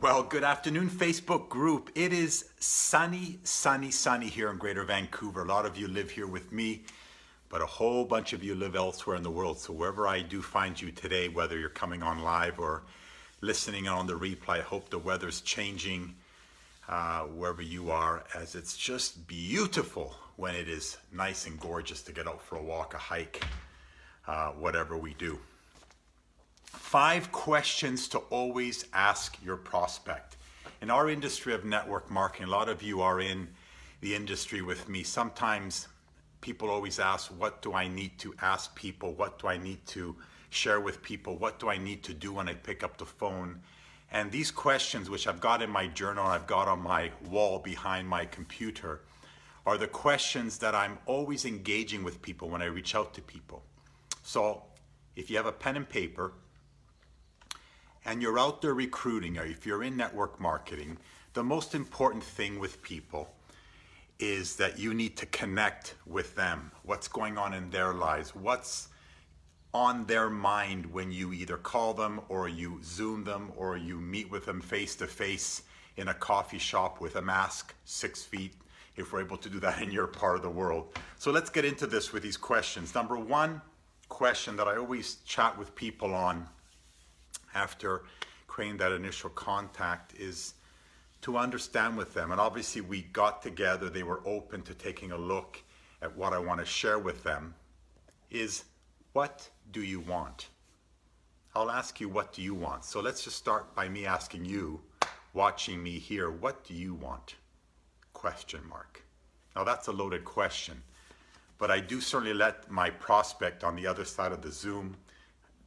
Well, good afternoon, Facebook group. It is sunny, sunny, sunny here in Greater Vancouver. A lot of you live here with me, but a whole bunch of you live elsewhere in the world. So wherever I do find you today, whether you're coming on live or listening on the replay, I hope the weather's changing wherever you are, as it's just beautiful when it is nice and gorgeous to get out for a walk, a hike, whatever we do. 5 questions to always ask your prospect. In our industry of network marketing, a lot of you are in the industry with me. Sometimes people always ask, what do I need to ask people? What do I need to share with people? What do I need to do when I pick up the phone? And these questions, which I've got in my journal, I've got on my wall behind my computer, are the questions that I'm always engaging with people when I reach out to people. So if you have a pen and paper, and you're out there recruiting, or if you're in network marketing, the most important thing with people is that you need to connect with them. What's going on in their lives? What's on their mind when you either call them or you Zoom them or you meet with them face to face in a coffee shop with a mask, 6 feet, if we're able to do that in your part of the world. So let's get into this with these questions. Number 1 question that I always chat with people on after creating that initial contact is to understand with them. And obviously we got together, they were open to taking a look at what I want to share with them, is what do you want? I'll ask you, what do you want? So let's just start by me asking you, watching me here, what do you want? Question mark. Now that's a loaded question, but I do certainly let my prospect on the other side of the Zoom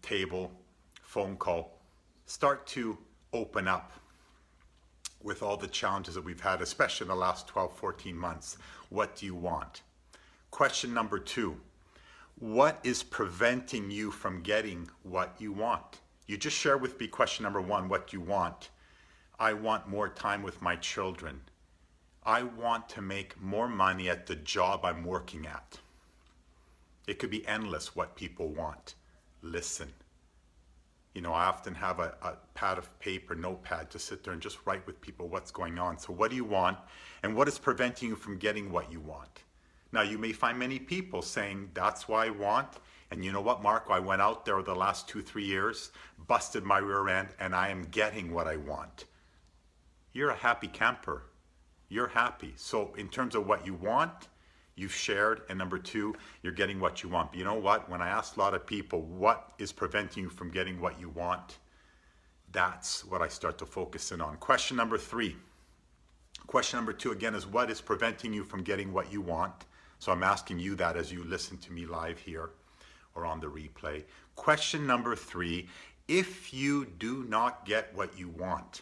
table, phone call, start to open up with all the challenges that we've had, especially in the last 12, 14 months. What do you want? Question number 2, what is preventing you from getting what you want? You just shared with me question number 1, what do you want? I want more time with my children. I want to make more money at the job I'm working at. It could be endless what people want. Listen. You know, I often have a pad of paper, notepad, to sit there and just write with people what's going on. So what do you want, and what is preventing you from getting what you want? Now, you may find many people saying, that's what I want, and you know what, Mark, I went out there the last 2-3 years, busted my rear end, and I am getting what I want. You're a happy camper. You're happy. So in terms of what you want, you've shared, and number 2, you're getting what you want. But you know what? When I ask a lot of people, what is preventing you from getting what you want? That's what I start to focus in on. Question number 3. Question number 2, again, is what is preventing you from getting what you want? So I'm asking you that as you listen to me live here or on the replay. Question number 3, if you do not get what you want,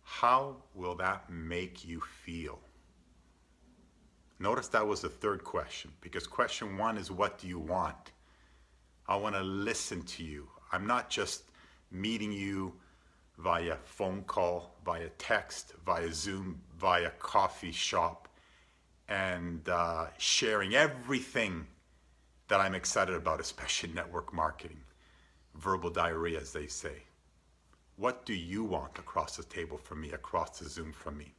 how will that make you feel? Notice that was the 3rd question, because question 1 is, what do you want? I want to listen to you. I'm not just meeting you via phone call, via text, via Zoom, via coffee shop, and sharing everything that I'm excited about, especially network marketing. Verbal diarrhea, as they say. What do you want across the table from me, across the Zoom from me?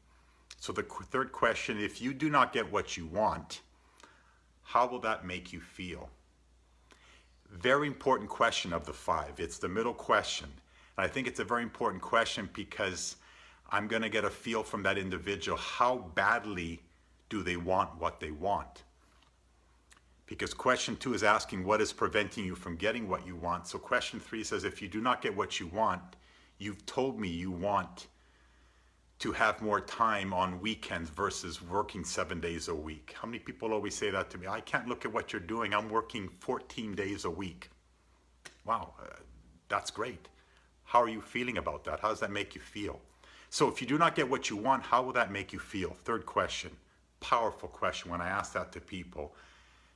So the 3rd question, if you do not get what you want, how will that make you feel? Very important question of the 5. It's the middle question. And I think it's a very important question because I'm going to get a feel from that individual. How badly do they want what they want? Because question 2 is asking, what is preventing you from getting what you want? So question 3 says, if you do not get what you want, you've told me you want to have more time on weekends versus working 7 days a week. How many people always say that to me? I can't look at what you're doing. I'm working 14 days a week. Wow, that's great. How are you feeling about that? How does that make you feel? So if you do not get what you want, how will that make you feel? 3rd question, powerful question. When I ask that to people,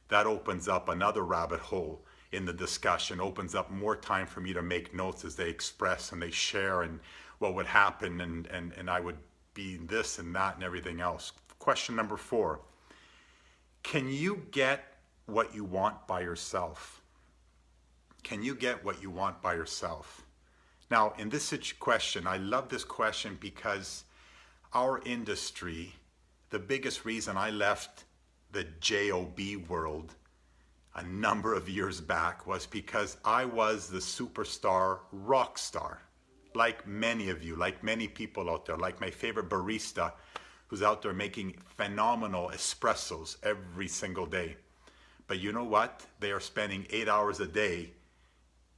that opens up another rabbit hole in the discussion, opens up more time for me to make notes as they express and they share and what would happen, and I would be this and that and everything else. Question number 4, can you get what you want by yourself? Can you get what you want by yourself? Now, in this question, I love this question because our industry, the biggest reason I left the JOB world a number of years back was because I was the superstar rock star. Like many of you, like many people out there, like my favorite barista who's out there making phenomenal espressos every single day. But you know what? They are spending 8 hours a day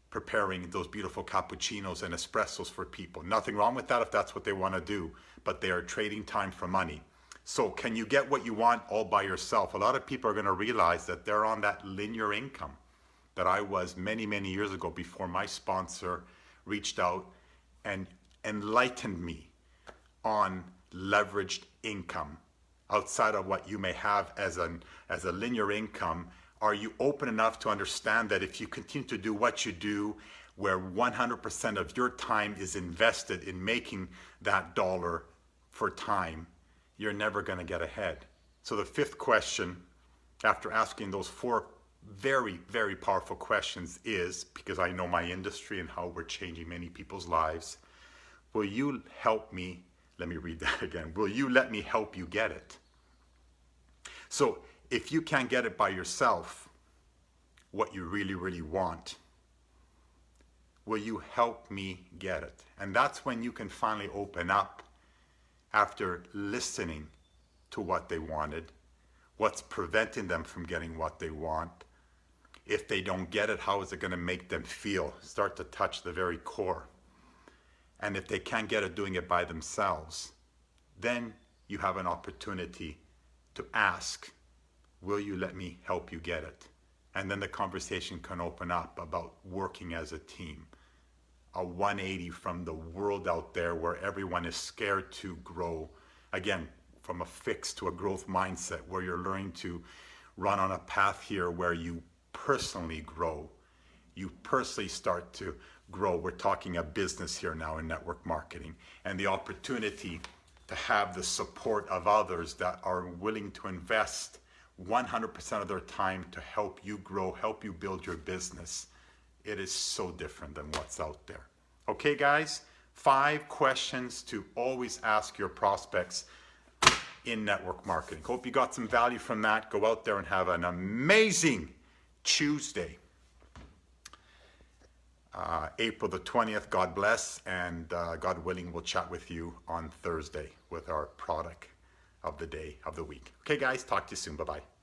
preparing those beautiful cappuccinos and espressos for people. Nothing wrong with that if that's what they want to do, but they are trading time for money. So can you get what you want all by yourself? A lot of people are going to realize that they're on that linear income that I was many, many years ago before my sponsor reached out and enlightened me on leveraged income outside of what you may have as a linear income. Are you open enough to understand that if you continue to do what you do, where 100% of your time is invested in making that dollar for time, you're never going to get ahead? So the fifth question, after asking those four very, very powerful questions is, because I know my industry and how we're changing many people's lives, will you help me? Let me read that again. Will you let me help you get it? So if you can't get it by yourself, what you really, really want, will you help me get it? And that's when you can finally open up after listening to what they wanted, what's preventing them from getting what they want. If they don't get it, how is it going to make them feel? Start to touch the very core. And if they can't get it doing it by themselves, then you have an opportunity to ask, will you let me help you get it? And then the conversation can open up about working as a team. A 180 from the world out there where everyone is scared to grow. Again, from a fixed to a growth mindset where you're learning to run on a path here where you personally grow. You personally start to grow. We're talking a business here now in network marketing, and the opportunity to have the support of others that are willing to invest 100% of their time to help you grow, help you build your business. It is so different than what's out there. Okay, guys, 5 questions to always ask your prospects in network marketing. Hope you got some value from that. Go out there and have an amazing Tuesday. April the 20th, God bless, and God willing, we'll chat with you on Thursday with our product of the day, of the week. Okay, guys, talk to you soon. Bye-bye.